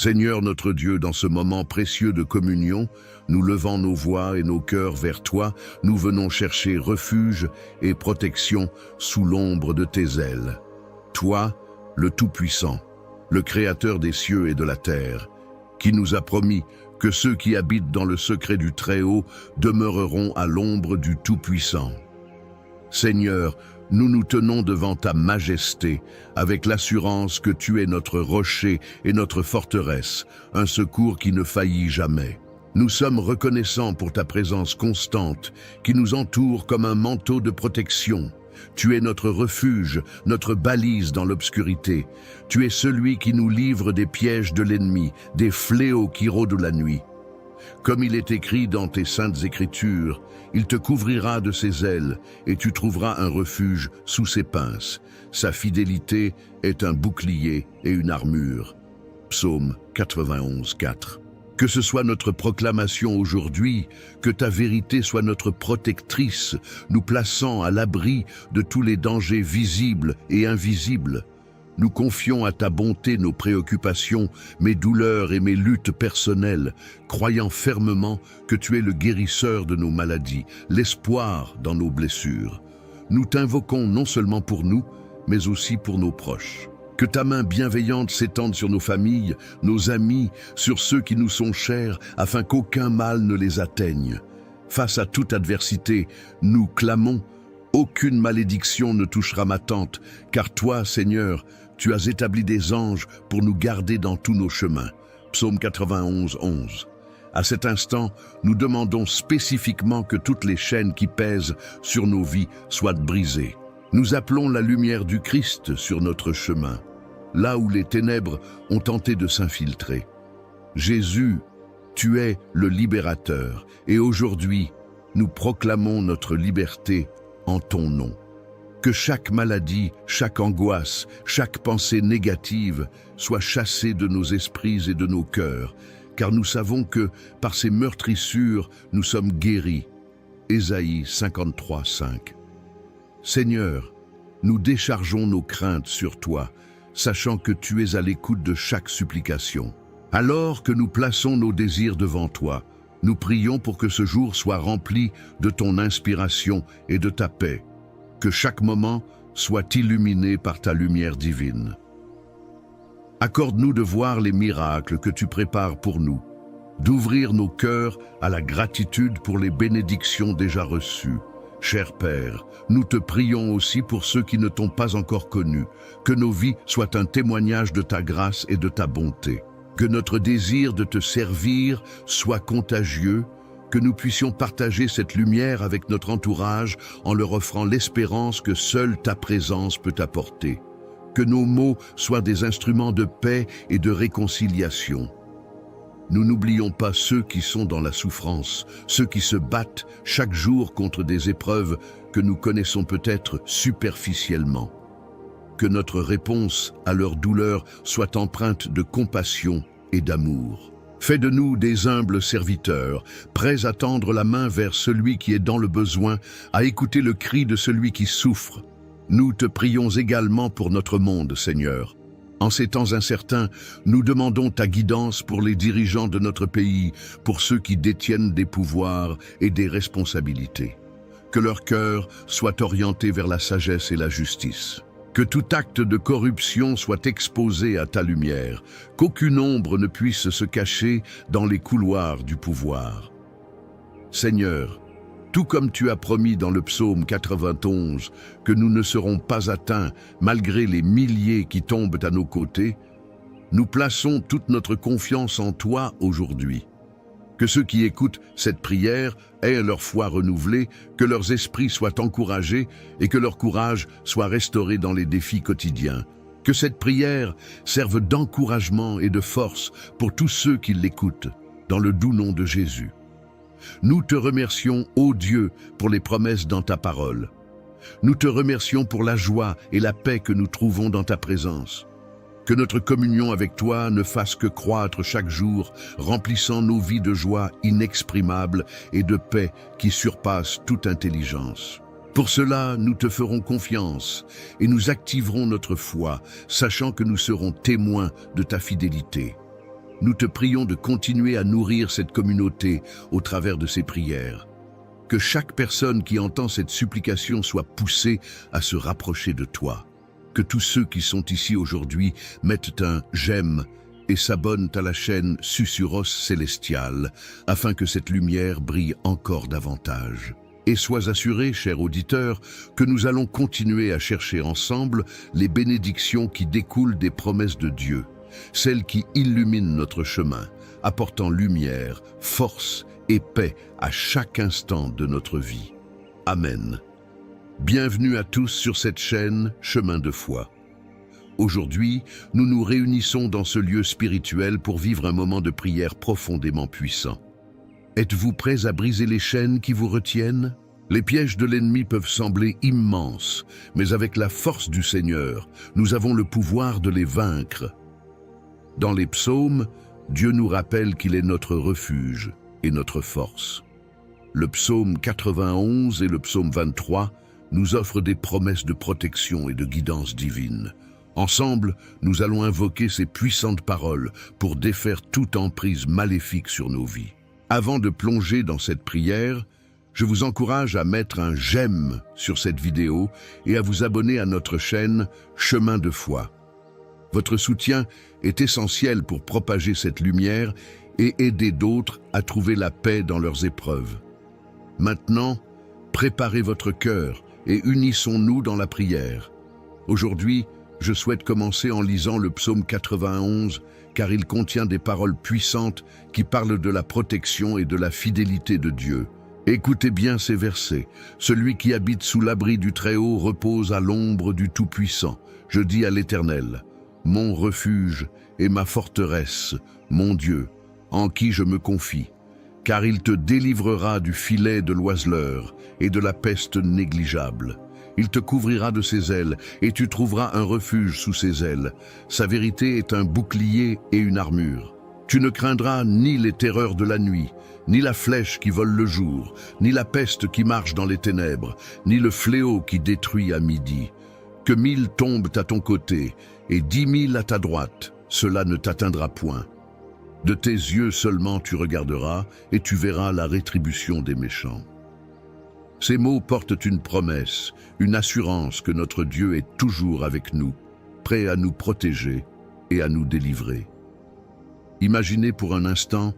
Seigneur notre Dieu, dans ce moment précieux de communion, nous levant nos voix et nos cœurs vers toi, nous venons chercher refuge et protection sous l'ombre de tes ailes. Toi, le Tout-Puissant, le Créateur des cieux et de la terre, qui nous a promis que ceux qui habitent dans le secret du Très-Haut demeureront à l'ombre du Tout-Puissant. Seigneur, nous nous tenons devant ta majesté, avec l'assurance que tu es notre rocher et notre forteresse, un secours qui ne faillit jamais. Nous sommes reconnaissants pour ta présence constante, qui nous entoure comme un manteau de protection. Tu es notre refuge, notre balise dans l'obscurité. Tu es celui qui nous livre des pièges de l'ennemi, des fléaux qui rôdent la nuit. Comme il est écrit dans tes saintes écritures, il te couvrira de ses ailes et tu trouveras un refuge sous ses pinces. Sa fidélité est un bouclier et une armure. Psaume 91, 4. Que ce soit notre proclamation aujourd'hui, que ta vérité soit notre protectrice, nous plaçant à l'abri de tous les dangers visibles et invisibles. Nous confions à ta bonté nos préoccupations, mes douleurs et mes luttes personnelles, croyant fermement que tu es le guérisseur de nos maladies, l'espoir dans nos blessures. Nous t'invoquons non seulement pour nous, mais aussi pour nos proches. Que ta main bienveillante s'étende sur nos familles, nos amis, sur ceux qui nous sont chers, afin qu'aucun mal ne les atteigne. Face à toute adversité, nous clamons « Aucune malédiction ne touchera ma tente, car toi, Seigneur, tu as établi des anges pour nous garder dans tous nos chemins. » Psaume 91, 11. À cet instant, nous demandons spécifiquement que toutes les chaînes qui pèsent sur nos vies soient brisées. Nous appelons la lumière du Christ sur notre chemin, là où les ténèbres ont tenté de s'infiltrer. Jésus, tu es le libérateur, et aujourd'hui, nous proclamons notre liberté en ton nom. Que chaque maladie, chaque angoisse, chaque pensée négative soit chassée de nos esprits et de nos cœurs, car nous savons que, par ces meurtrissures, nous sommes guéris. Ésaïe 53, 5. Seigneur, nous déchargeons nos craintes sur toi, sachant que tu es à l'écoute de chaque supplication. Alors que nous plaçons nos désirs devant toi, nous prions pour que ce jour soit rempli de ton inspiration et de ta paix, que chaque moment soit illuminé par ta lumière divine. Accorde-nous de voir les miracles que tu prépares pour nous, d'ouvrir nos cœurs à la gratitude pour les bénédictions déjà reçues. Cher Père, nous te prions aussi pour ceux qui ne t'ont pas encore connu, que nos vies soient un témoignage de ta grâce et de ta bonté, que notre désir de te servir soit contagieux, que nous puissions partager cette lumière avec notre entourage en leur offrant l'espérance que seule ta présence peut apporter, que nos mots soient des instruments de paix et de réconciliation. Nous n'oublions pas ceux qui sont dans la souffrance, ceux qui se battent chaque jour contre des épreuves que nous connaissons peut-être superficiellement. Que notre réponse à leur douleur soit empreinte de compassion et d'amour. Fais de nous des humbles serviteurs, prêts à tendre la main vers celui qui est dans le besoin, à écouter le cri de celui qui souffre. Nous te prions également pour notre monde, Seigneur. En ces temps incertains, nous demandons ta guidance pour les dirigeants de notre pays, pour ceux qui détiennent des pouvoirs et des responsabilités. Que leur cœur soit orienté vers la sagesse et la justice. Que tout acte de corruption soit exposé à ta lumière, qu'aucune ombre ne puisse se cacher dans les couloirs du pouvoir. Seigneur, tout comme tu as promis dans le psaume 91 que nous ne serons pas atteints malgré les milliers qui tombent à nos côtés, nous plaçons toute notre confiance en toi aujourd'hui. Que ceux qui écoutent cette prière aient leur foi renouvelée, que leurs esprits soient encouragés et que leur courage soit restauré dans les défis quotidiens. Que cette prière serve d'encouragement et de force pour tous ceux qui l'écoutent, dans le doux nom de Jésus. Nous te remercions, ô Dieu, pour les promesses dans ta parole. Nous te remercions pour la joie et la paix que nous trouvons dans ta présence. Que notre communion avec toi ne fasse que croître chaque jour, remplissant nos vies de joie inexprimable et de paix qui surpasse toute intelligence. Pour cela, nous te ferons confiance et nous activerons notre foi, sachant que nous serons témoins de ta fidélité. nous te prions de continuer à nourrir cette communauté au travers de ces prières. Que chaque personne qui entend cette supplication soit poussée à se rapprocher de toi. Que tous ceux qui sont ici aujourd'hui mettent un « j'aime » et s'abonnent à la chaîne Susurros Célestial, afin que cette lumière brille encore davantage. Et sois assuré, cher auditeur, que nous allons continuer à chercher ensemble les bénédictions qui découlent des promesses de Dieu, celles qui illuminent notre chemin, apportant lumière, force et paix à chaque instant de notre vie. Amen. Bienvenue à tous sur cette chaîne Chemin de foi. Aujourd'hui, nous nous réunissons dans ce lieu spirituel pour vivre un moment de prière profondément puissant. Êtes-vous prêts à briser les chaînes qui vous retiennent? Les pièges de l'ennemi peuvent sembler immenses, mais avec la force du Seigneur, nous avons le pouvoir de les vaincre. Dans les psaumes, Dieu nous rappelle qu'il est notre refuge et notre force. Le psaume 91 et le psaume 23 nous offrent des promesses de protection et de guidance divine. Ensemble, nous allons invoquer ces puissantes paroles pour défaire toute emprise maléfique sur nos vies. Avant de plonger dans cette prière, je vous encourage à mettre un « j'aime » sur cette vidéo et à vous abonner à notre chaîne Chemin de foi. Votre soutien est essentiel pour propager cette lumière et aider d'autres à trouver la paix dans leurs épreuves. Maintenant, préparez votre cœur et unissons-nous dans la prière. Aujourd'hui, je souhaite commencer en lisant le psaume 91, car il contient des paroles puissantes qui parlent de la protection et de la fidélité de Dieu. Écoutez bien ces versets. « Celui qui habite sous l'abri du Très-Haut repose à l'ombre du Tout-Puissant. Je dis à l'Éternel, mon refuge et ma forteresse, mon Dieu, en qui je me confie. Car il te délivrera du filet de l'oiseleur et de la peste négligeable. Il te couvrira de ses ailes, et tu trouveras un refuge sous ses ailes. Sa vérité est un bouclier et une armure. Tu ne craindras ni les terreurs de la nuit, ni la flèche qui vole le jour, ni la peste qui marche dans les ténèbres, ni le fléau qui détruit à midi. Que 1000 tombent à ton côté, et 10 000 à ta droite, cela ne t'atteindra point. De tes yeux seulement tu regarderas, et tu verras la rétribution des méchants. » Ces mots portent une promesse, une assurance que notre Dieu est toujours avec nous, prêt à nous protéger et à nous délivrer. Imaginez pour un instant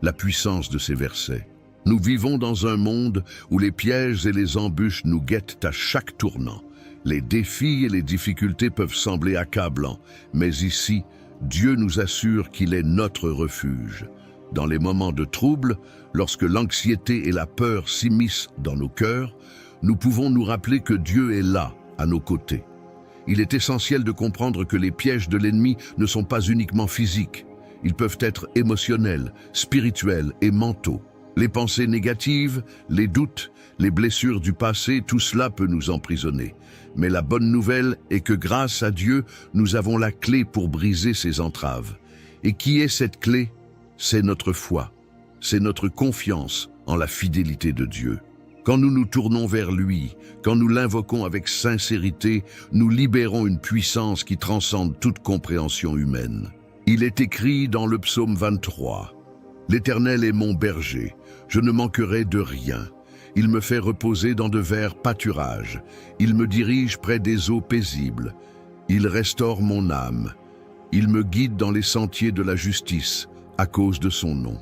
la puissance de ces versets. Nous vivons dans un monde où les pièges et les embûches nous guettent à chaque tournant. Les défis et les difficultés peuvent sembler accablants, mais ici, Dieu nous assure qu'il est notre refuge. Dans les moments de trouble, lorsque l'anxiété et la peur s'immiscent dans nos cœurs, nous pouvons nous rappeler que Dieu est là, à nos côtés. Il est essentiel de comprendre que les pièges de l'ennemi ne sont pas uniquement physiques. Ils peuvent être émotionnels, spirituels et mentaux. Les pensées négatives, les doutes, les blessures du passé, tout cela peut nous emprisonner. Mais la bonne nouvelle est que grâce à Dieu, nous avons la clé pour briser ces entraves. Et qui est cette clé ? C'est notre foi, c'est notre confiance en la fidélité de Dieu. Quand nous nous tournons vers lui, quand nous l'invoquons avec sincérité, nous libérons une puissance qui transcende toute compréhension humaine. Il est écrit dans le psaume 23, « L'Éternel est mon berger, je ne manquerai de rien. Il me fait reposer dans de verts pâturages, il me dirige près des eaux paisibles, il restaure mon âme, il me guide dans les sentiers de la justice, à cause de son nom.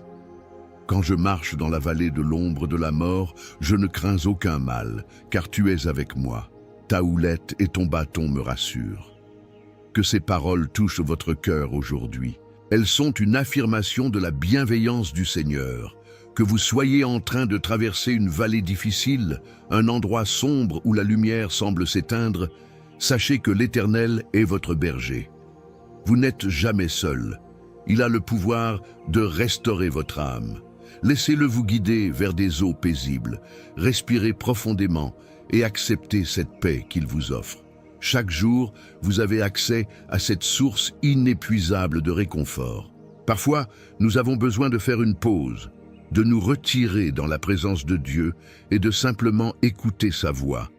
Quand je marche dans la vallée de l'ombre de la mort, je ne crains aucun mal, car tu es avec moi. Ta houlette et ton bâton me rassurent. » Que ces paroles touchent votre cœur aujourd'hui. Elles sont une affirmation de la bienveillance du Seigneur. Que vous soyez en train de traverser une vallée difficile, un endroit sombre où la lumière semble s'éteindre, sachez que l'Éternel est votre berger. Vous n'êtes jamais seul. Il a le pouvoir de restaurer votre âme. Laissez-le vous guider vers des eaux paisibles. Respirez profondément et acceptez cette paix qu'il vous offre. Chaque jour, vous avez accès à cette source inépuisable de réconfort. Parfois, nous avons besoin de faire une pause, de nous retirer dans la présence de Dieu et de simplement écouter sa voix.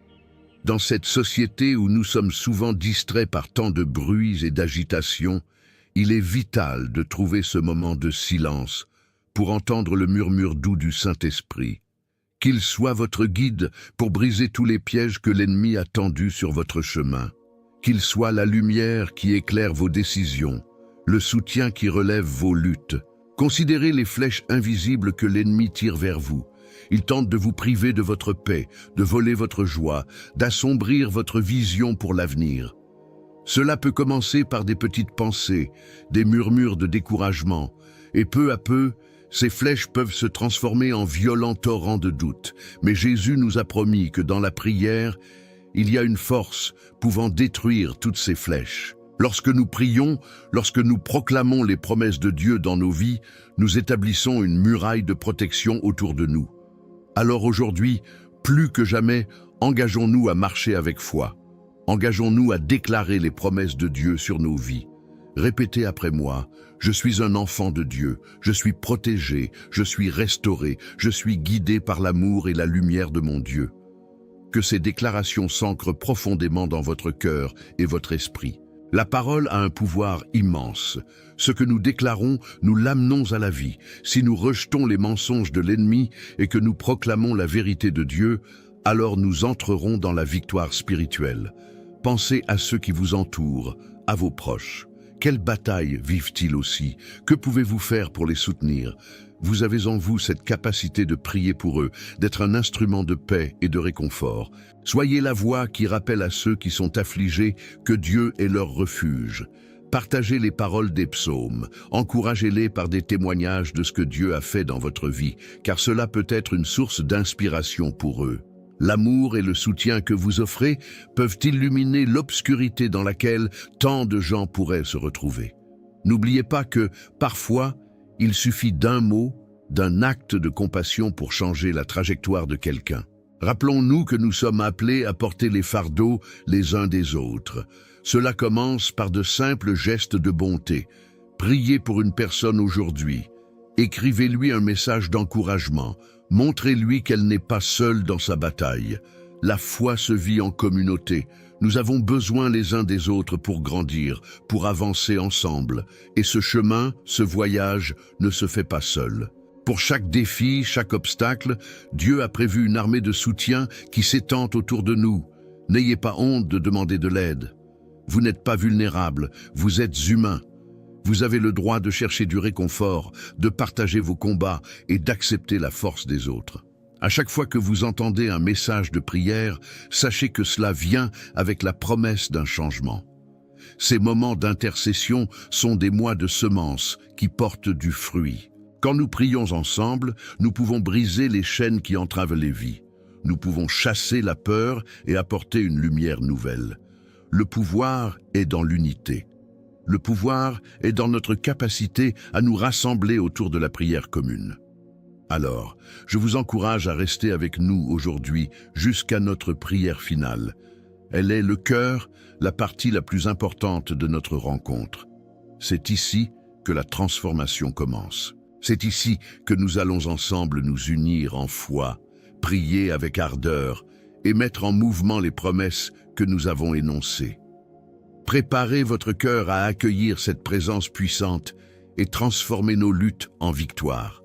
Dans cette société où nous sommes souvent distraits par tant de bruits et d'agitation, Il est vital de trouver ce moment de silence pour entendre le murmure doux du Saint-Esprit. Qu'il soit votre guide pour briser tous les pièges que l'ennemi a tendus sur votre chemin. Qu'il soit la lumière qui éclaire vos décisions, le soutien qui relève vos luttes. Considérez les flèches invisibles que l'ennemi tire vers vous. Il tente de vous priver de votre paix, de voler votre joie, d'assombrir votre vision pour l'avenir. Cela peut commencer par des petites pensées, des murmures de découragement, et peu à peu, ces flèches peuvent se transformer en violents torrents de doute. Mais Jésus nous a promis que dans la prière, il y a une force pouvant détruire toutes ces flèches. Lorsque nous prions, lorsque nous proclamons les promesses de Dieu dans nos vies, nous établissons une muraille de protection autour de nous. Alors aujourd'hui, plus que jamais, engageons-nous à marcher avec foi. Engageons-nous à déclarer les promesses de Dieu sur nos vies. Répétez après moi, je suis un enfant de Dieu, je suis protégé, je suis restauré, je suis guidé par l'amour et la lumière de mon Dieu. Que ces déclarations s'ancrent profondément dans votre cœur et votre esprit. La parole a un pouvoir immense. Ce que nous déclarons, nous l'amenons à la vie. Si nous rejetons les mensonges de l'ennemi et que nous proclamons la vérité de Dieu, alors nous entrerons dans la victoire spirituelle. Pensez à ceux qui vous entourent, à vos proches. Quelle bataille vivent-ils aussi? Que pouvez-vous faire pour les soutenir? Vous avez en vous cette capacité de prier pour eux, d'être un instrument de paix et de réconfort. Soyez la voix qui rappelle à ceux qui sont affligés que Dieu est leur refuge. Partagez les paroles des psaumes, encouragez-les par des témoignages de ce que Dieu a fait dans votre vie, car cela peut être une source d'inspiration pour eux. L'amour et le soutien que vous offrez peuvent illuminer l'obscurité dans laquelle tant de gens pourraient se retrouver. N'oubliez pas que, parfois, il suffit d'un mot, d'un acte de compassion pour changer la trajectoire de quelqu'un. Rappelons-nous que nous sommes appelés à porter les fardeaux les uns des autres. Cela commence par de simples gestes de bonté. Priez pour une personne aujourd'hui. Écrivez-lui un message d'encouragement. Montrez-lui qu'elle n'est pas seule dans sa bataille. La foi se vit en communauté. Nous avons besoin les uns des autres pour grandir, pour avancer ensemble. Et ce chemin, ce voyage, ne se fait pas seul. Pour chaque défi, chaque obstacle, Dieu a prévu une armée de soutien qui s'étend autour de nous. N'ayez pas honte de demander de l'aide. Vous n'êtes pas vulnérable, vous êtes humain. Vous avez le droit de chercher du réconfort, de partager vos combats et d'accepter la force des autres. À chaque fois que vous entendez un message de prière, sachez que cela vient avec la promesse d'un changement. Ces moments d'intercession sont des mois de semences qui portent du fruit. Quand nous prions ensemble, nous pouvons briser les chaînes qui entravent les vies. Nous pouvons chasser la peur et apporter une lumière nouvelle. Le pouvoir est dans l'unité. Le pouvoir est dans notre capacité à nous rassembler autour de la prière commune. Alors, je vous encourage à rester avec nous aujourd'hui jusqu'à notre prière finale. Elle est le cœur, la partie la plus importante de notre rencontre. C'est ici que la transformation commence. C'est ici que nous allons ensemble nous unir en foi, prier avec ardeur et mettre en mouvement les promesses que nous avons énoncées. Préparez votre cœur à accueillir cette présence puissante et transformer nos luttes en victoire.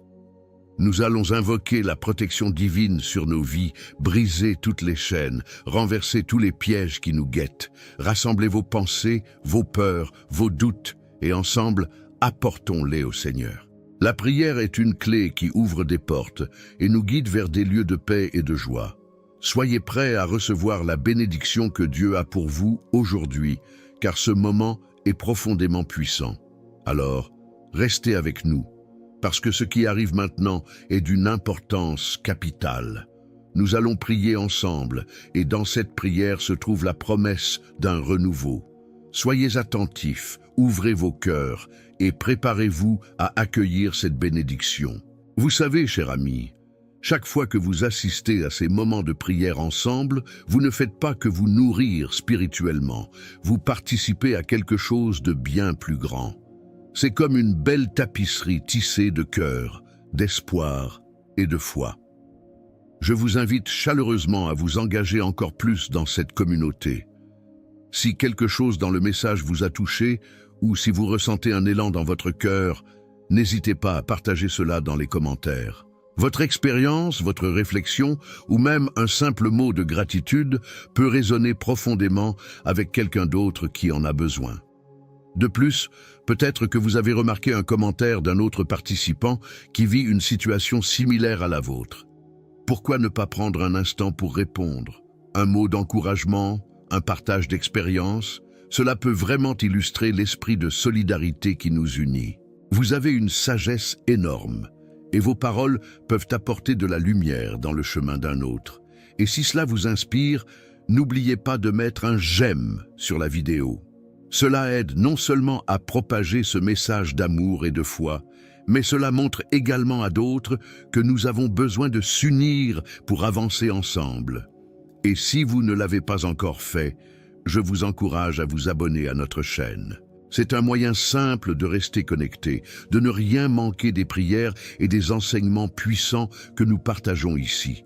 Nous allons invoquer la protection divine sur nos vies, briser toutes les chaînes, renverser tous les pièges qui nous guettent. Rassemblez vos pensées, vos peurs, vos doutes et ensemble, apportons-les au Seigneur. La prière est une clé qui ouvre des portes et nous guide vers des lieux de paix et de joie. Soyez prêts à recevoir la bénédiction que Dieu a pour vous aujourd'hui, car ce moment est profondément puissant. Alors, restez avec nous, parce que ce qui arrive maintenant est d'une importance capitale. Nous allons prier ensemble, et dans cette prière se trouve la promesse d'un renouveau. Soyez attentifs, ouvrez vos cœurs, et préparez-vous à accueillir cette bénédiction. Vous savez, chers amis, chaque fois que vous assistez à ces moments de prière ensemble, vous ne faites pas que vous nourrir spirituellement, vous participez à quelque chose de bien plus grand. C'est comme une belle tapisserie tissée de cœur, d'espoir et de foi. Je vous invite chaleureusement à vous engager encore plus dans cette communauté. Si quelque chose dans le message vous a touché ou si vous ressentez un élan dans votre cœur, n'hésitez pas à partager cela dans les commentaires. Votre expérience, votre réflexion ou même un simple mot de gratitude peut résonner profondément avec quelqu'un d'autre qui en a besoin. De plus, peut-être que vous avez remarqué un commentaire d'un autre participant qui vit une situation similaire à la vôtre. Pourquoi ne pas prendre un instant pour répondre? Un mot d'encouragement, un partage d'expérience, cela peut vraiment illustrer l'esprit de solidarité qui nous unit. Vous avez une sagesse énorme et vos paroles peuvent apporter de la lumière dans le chemin d'un autre. Et si cela vous inspire, n'oubliez pas de mettre un j'aime sur la vidéo. Cela aide non seulement à propager ce message d'amour et de foi, mais cela montre également à d'autres que nous avons besoin de s'unir pour avancer ensemble. Et si vous ne l'avez pas encore fait, je vous encourage à vous abonner à notre chaîne. C'est un moyen simple de rester connecté, de ne rien manquer des prières et des enseignements puissants que nous partageons ici.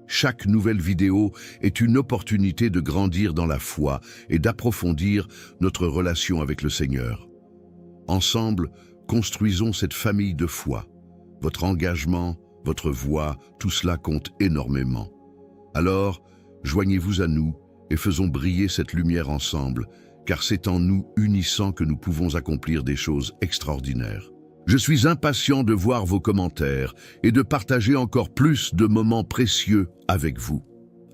Chaque nouvelle vidéo est une opportunité de grandir dans la foi et d'approfondir notre relation avec le Seigneur. Ensemble, construisons cette famille de foi. Votre engagement, votre voix, tout cela compte énormément. Alors, joignez-vous à nous et faisons briller cette lumière ensemble, car c'est en nous unissant que nous pouvons accomplir des choses extraordinaires. Je suis impatient de voir vos commentaires et de partager encore plus de moments précieux avec vous.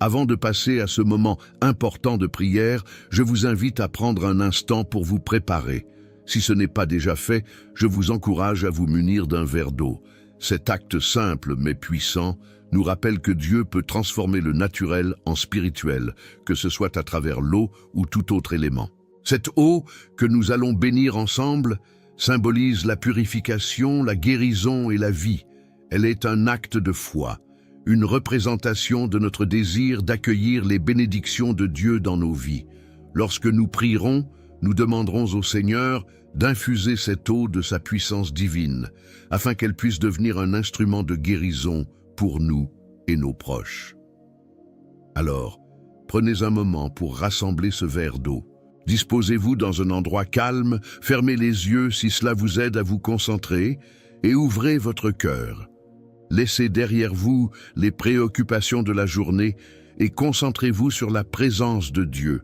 Avant de passer à ce moment important de prière, je vous invite à prendre un instant pour vous préparer. Si ce n'est pas déjà fait, je vous encourage à vous munir d'un verre d'eau. Cet acte simple mais puissant nous rappelle que Dieu peut transformer le naturel en spirituel, que ce soit à travers l'eau ou tout autre élément. Cette eau que nous allons bénir ensemble symbolise la purification, la guérison et la vie. Elle est un acte de foi, une représentation de notre désir d'accueillir les bénédictions de Dieu dans nos vies. Lorsque nous prierons, nous demanderons au Seigneur d'infuser cette eau de sa puissance divine, afin qu'elle puisse devenir un instrument de guérison pour nous et nos proches. Alors, prenez un moment pour rassembler ce verre d'eau. Disposez-vous dans un endroit calme, fermez les yeux si cela vous aide à vous concentrer et ouvrez votre cœur. Laissez derrière vous les préoccupations de la journée et concentrez-vous sur la présence de Dieu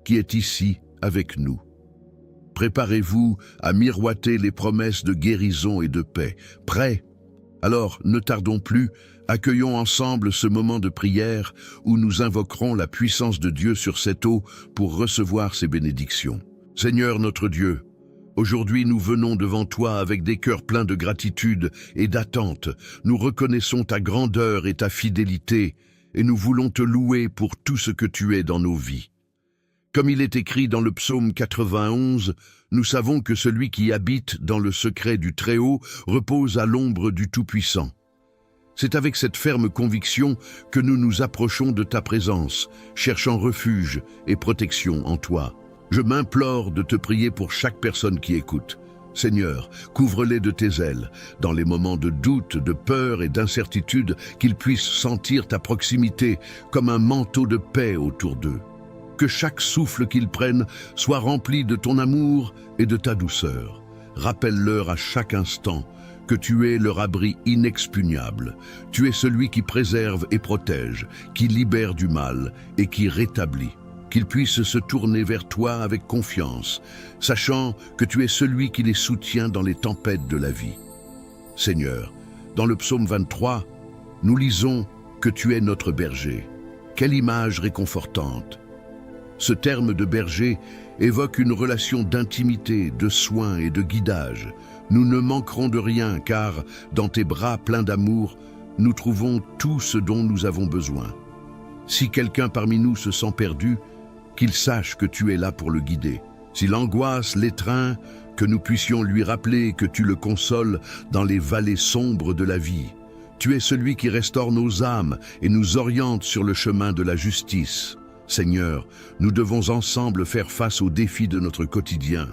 qui est ici avec nous. Préparez-vous à miroiter les promesses de guérison et de paix. Prêts? Alors, ne tardons plus, accueillons ensemble ce moment de prière où nous invoquerons la puissance de Dieu sur cette eau pour recevoir ses bénédictions. Seigneur notre Dieu, aujourd'hui nous venons devant toi avec des cœurs pleins de gratitude et d'attente. Nous reconnaissons ta grandeur et ta fidélité et nous voulons te louer pour tout ce que tu es dans nos vies. Comme il est écrit dans le psaume 91, nous savons que celui qui habite dans le secret du Très-Haut repose à l'ombre du Tout-Puissant. C'est avec cette ferme conviction que nous nous approchons de ta présence, cherchant refuge et protection en toi. Je m'implore de te prier pour chaque personne qui écoute. Seigneur, couvre-les de tes ailes, dans les moments de doute, de peur et d'incertitude, qu'ils puissent sentir ta proximité comme un manteau de paix autour d'eux. Que chaque souffle qu'ils prennent soit rempli de ton amour et de ta douceur. Rappelle-leur à chaque instant que tu es leur abri inexpugnable. Tu es celui qui préserve et protège, qui libère du mal et qui rétablit. Qu'ils puissent se tourner vers toi avec confiance, sachant que tu es celui qui les soutient dans les tempêtes de la vie. Seigneur, dans le psaume 23, nous lisons que tu es notre berger. Quelle image réconfortante! Ce terme de berger évoque une relation d'intimité, de soin et de guidage. Nous ne manquerons de rien car, dans tes bras pleins d'amour, nous trouvons tout ce dont nous avons besoin. Si quelqu'un parmi nous se sent perdu, qu'il sache que tu es là pour le guider. Si l'angoisse l'étreint, que nous puissions lui rappeler que tu le consoles dans les vallées sombres de la vie. Tu es celui qui restaure nos âmes et nous oriente sur le chemin de la justice. Seigneur, nous devons ensemble faire face aux défis de notre quotidien.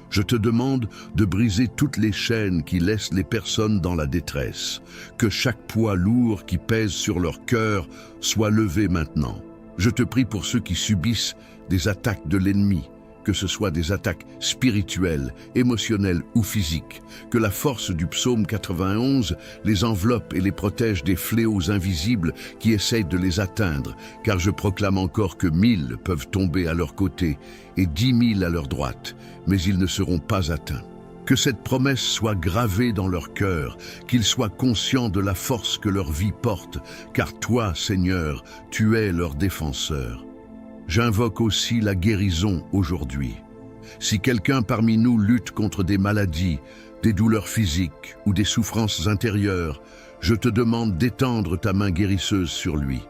Je te demande de briser toutes les chaînes qui laissent les personnes dans la détresse, que chaque poids lourd qui pèse sur leur cœur soit levé maintenant. Je te prie pour ceux qui subissent des attaques de l'ennemi, que ce soit des attaques spirituelles, émotionnelles ou physiques, que la force du psaume 91 les enveloppe et les protège des fléaux invisibles qui essayent de les atteindre, car je proclame encore que 1000 peuvent tomber à leur côté et 10 000 à leur droite, mais ils ne seront pas atteints. Que cette promesse soit gravée dans leur cœur, qu'ils soient conscients de la force que leur vie porte, car toi, Seigneur, tu es leur défenseur. J'invoque aussi la guérison aujourd'hui. Si quelqu'un parmi nous lutte contre des maladies, des douleurs physiques ou des souffrances intérieures, je te demande d'étendre ta main guérisseuse sur lui.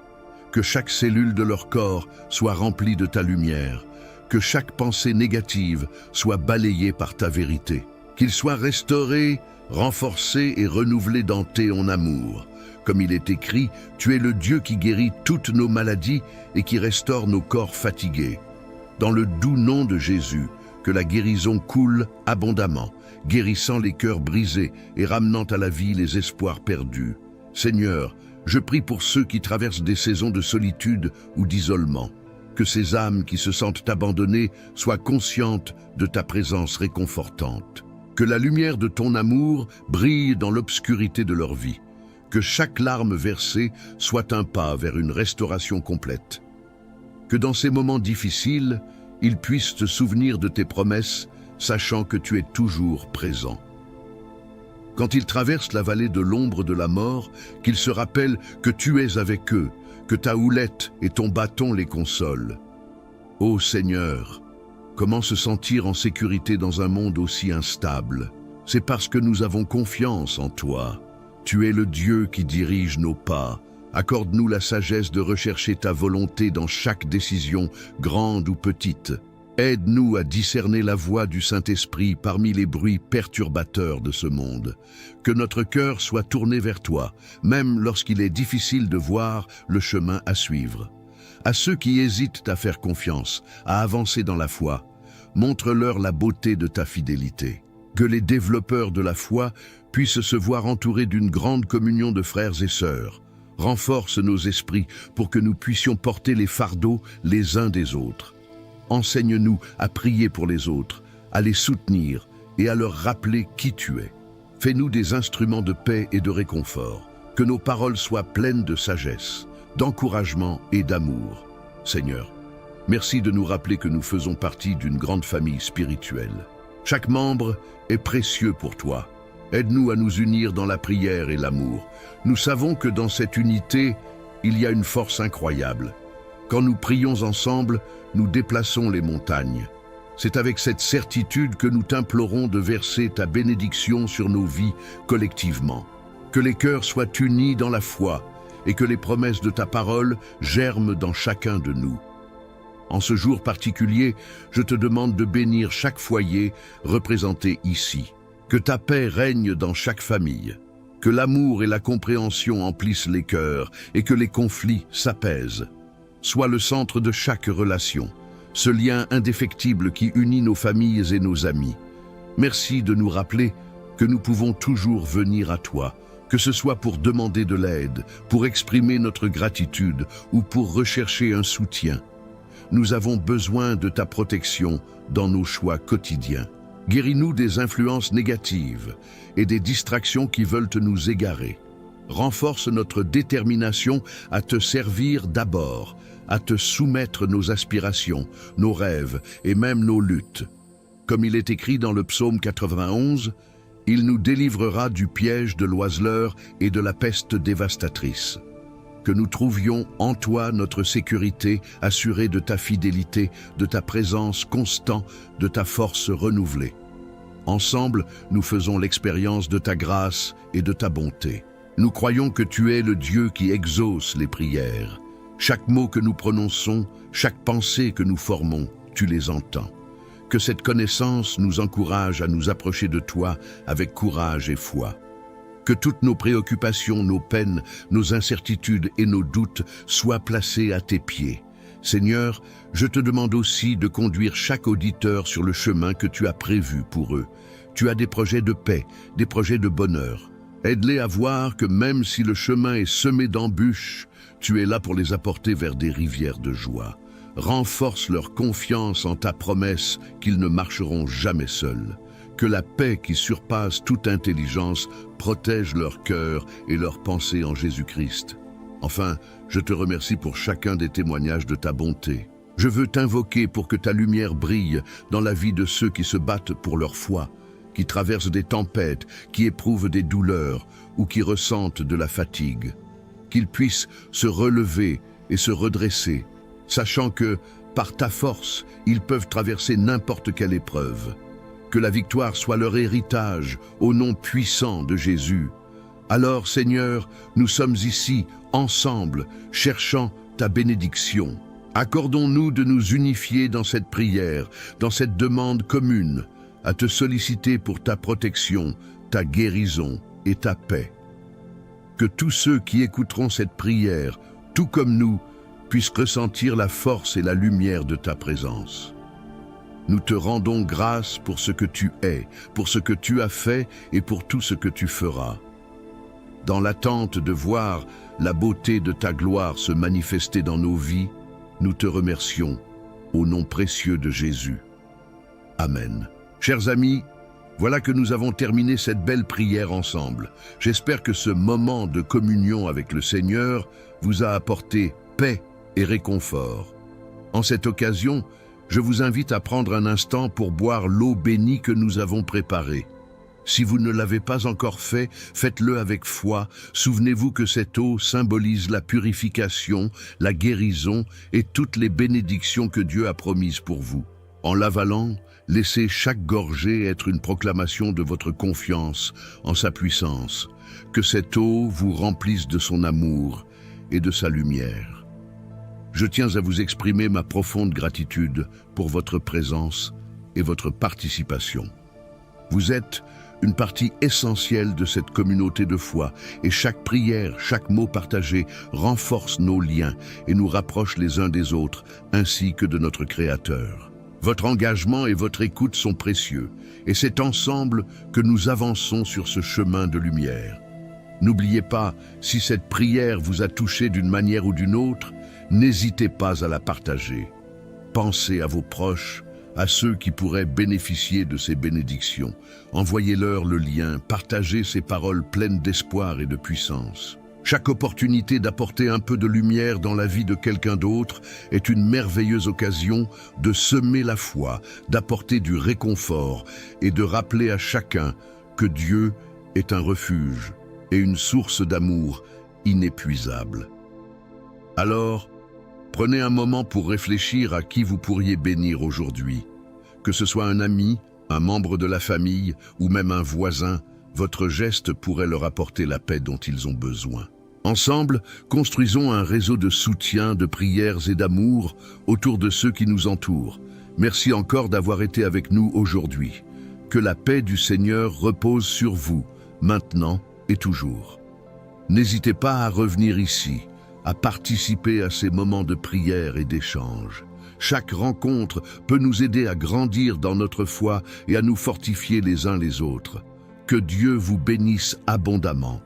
Que chaque cellule de leur corps soit remplie de ta lumière, que chaque pensée négative soit balayée par ta vérité. Qu'il soit restauré, renforcé et renouvelé dans ton amour. Comme il est écrit, tu es le Dieu qui guérit toutes nos maladies et qui restaure nos corps fatigués. Dans le doux nom de Jésus, que la guérison coule abondamment, guérissant les cœurs brisés et ramenant à la vie les espoirs perdus. Seigneur, je prie pour ceux qui traversent des saisons de solitude ou d'isolement. Que ces âmes qui se sentent abandonnées soient conscientes de ta présence réconfortante. Que la lumière de ton amour brille dans l'obscurité de leur vie. Que chaque larme versée soit un pas vers une restauration complète. Que dans ces moments difficiles, ils puissent se souvenir de tes promesses, sachant que tu es toujours présent. Quand ils traversent la vallée de l'ombre de la mort, qu'ils se rappellent que tu es avec eux, que ta houlette et ton bâton les consolent. Ô Seigneur, comment se sentir en sécurité dans un monde aussi instable? C'est parce que nous avons confiance en toi. Tu es le Dieu qui dirige nos pas. Accorde-nous la sagesse de rechercher ta volonté dans chaque décision, grande ou petite. Aide-nous à discerner la voix du Saint-Esprit parmi les bruits perturbateurs de ce monde. Que notre cœur soit tourné vers toi, même lorsqu'il est difficile de voir le chemin à suivre. À ceux qui hésitent à faire confiance, à avancer dans la foi, montre-leur la beauté de ta fidélité. Que les développeurs de la foi puissent se voir entourés d'une grande communion de frères et sœurs. Renforce nos esprits pour que nous puissions porter les fardeaux les uns des autres. Enseigne-nous à prier pour les autres, à les soutenir et à leur rappeler qui tu es. Fais-nous des instruments de paix et de réconfort. Que nos paroles soient pleines de sagesse, d'encouragement et d'amour. Seigneur, merci de nous rappeler que nous faisons partie d'une grande famille spirituelle. Chaque membre est précieux pour toi. Aide-nous à nous unir dans la prière et l'amour. Nous savons que dans cette unité, il y a une force incroyable. Quand nous prions ensemble, nous déplaçons les montagnes. C'est avec cette certitude que nous t'implorons de verser ta bénédiction sur nos vies collectivement. Que les cœurs soient unis dans la foi et que les promesses de ta parole germent dans chacun de nous. En ce jour particulier, je te demande de bénir chaque foyer représenté ici. Que ta paix règne dans chaque famille. Que l'amour et la compréhension emplissent les cœurs et que les conflits s'apaisent. Sois le centre de chaque relation, ce lien indéfectible qui unit nos familles et nos amis. Merci de nous rappeler que nous pouvons toujours venir à toi, que ce soit pour demander de l'aide, pour exprimer notre gratitude ou pour rechercher un soutien. Nous avons besoin de ta protection dans nos choix quotidiens. Guéris-nous des influences négatives et des distractions qui veulent nous égarer. Renforce notre détermination à te servir d'abord, à te soumettre nos aspirations, nos rêves et même nos luttes. Comme il est écrit dans le psaume 91, « Il nous délivrera du piège de l'oiseleur et de la peste dévastatrice. » Que nous trouvions en toi notre sécurité, assurée de ta fidélité, de ta présence constante, de ta force renouvelée. Ensemble, nous faisons l'expérience de ta grâce et de ta bonté. Nous croyons que tu es le Dieu qui exauce les prières. Chaque mot que nous prononçons, chaque pensée que nous formons, tu les entends. Que cette connaissance nous encourage à nous approcher de toi avec courage et foi. Que toutes nos préoccupations, nos peines, nos incertitudes et nos doutes soient placés à tes pieds. Seigneur, je te demande aussi de conduire chaque auditeur sur le chemin que tu as prévu pour eux. Tu as des projets de paix, des projets de bonheur. Aide-les à voir que même si le chemin est semé d'embûches, tu es là pour les apporter vers des rivières de joie. renforce leur confiance en ta promesse qu'ils ne marcheront jamais seuls. Que la paix qui surpasse toute intelligence protège leur cœur et leurs pensées en Jésus-Christ. Enfin, je te remercie pour chacun des témoignages de ta bonté. Je veux t'invoquer pour que ta lumière brille dans la vie de ceux qui se battent pour leur foi, qui traversent des tempêtes, qui éprouvent des douleurs ou qui ressentent de la fatigue. Qu'ils puissent se relever et se redresser, sachant que, par ta force, ils peuvent traverser n'importe quelle épreuve. Que la victoire soit leur héritage au nom puissant de Jésus. Alors, Seigneur, nous sommes ici, ensemble, cherchant ta bénédiction. Accordons-nous de nous unifier dans cette prière, dans cette demande commune, à te solliciter pour ta protection, ta guérison et ta paix. Que tous ceux qui écouteront cette prière, tout comme nous, puissent ressentir la force et la lumière de ta présence. Nous te rendons grâce pour ce que tu es, pour ce que tu as fait et pour tout ce que tu feras. Dans l'attente de voir la beauté de ta gloire se manifester dans nos vies, nous te remercions au nom précieux de Jésus. Amen. Chers amis, voilà que nous avons terminé cette belle prière ensemble. J'espère que ce moment de communion avec le Seigneur vous a apporté paix et réconfort. En cette occasion, je vous invite à prendre un instant pour boire l'eau bénie que nous avons préparée. Si vous ne l'avez pas encore fait, faites-le avec foi. Souvenez-vous que cette eau symbolise la purification, la guérison et toutes les bénédictions que Dieu a promises pour vous. En l'avalant, laissez chaque gorgée être une proclamation de votre confiance en sa puissance. Que cette eau vous remplisse de son amour et de sa lumière. Je tiens à vous exprimer ma profonde gratitude pour votre présence et votre participation. Vous êtes une partie essentielle de cette communauté de foi et chaque prière, chaque mot partagé renforce nos liens et nous rapproche les uns des autres ainsi que de notre Créateur. Votre engagement et votre écoute sont précieux et c'est ensemble que nous avançons sur ce chemin de lumière. N'oubliez pas, si cette prière vous a touché d'une manière ou d'une autre, n'hésitez pas à la partager. Pensez à vos proches, à ceux qui pourraient bénéficier de ces bénédictions. Envoyez-leur le lien, partagez ces paroles pleines d'espoir et de puissance. Chaque opportunité d'apporter un peu de lumière dans la vie de quelqu'un d'autre est une merveilleuse occasion de semer la foi, d'apporter du réconfort et de rappeler à chacun que Dieu est un refuge et une source d'amour inépuisable. Alors, prenez un moment pour réfléchir à qui vous pourriez bénir aujourd'hui. Que ce soit un ami, un membre de la famille ou même un voisin, votre geste pourrait leur apporter la paix dont ils ont besoin. Ensemble, construisons un réseau de soutien, de prières et d'amour autour de ceux qui nous entourent. Merci encore d'avoir été avec nous aujourd'hui. Que la paix du Seigneur repose sur vous, maintenant et toujours. N'hésitez pas à revenir ici, à participer à ces moments de prière et d'échange. Chaque rencontre peut nous aider à grandir dans notre foi et à nous fortifier les uns les autres. Que Dieu vous bénisse abondamment.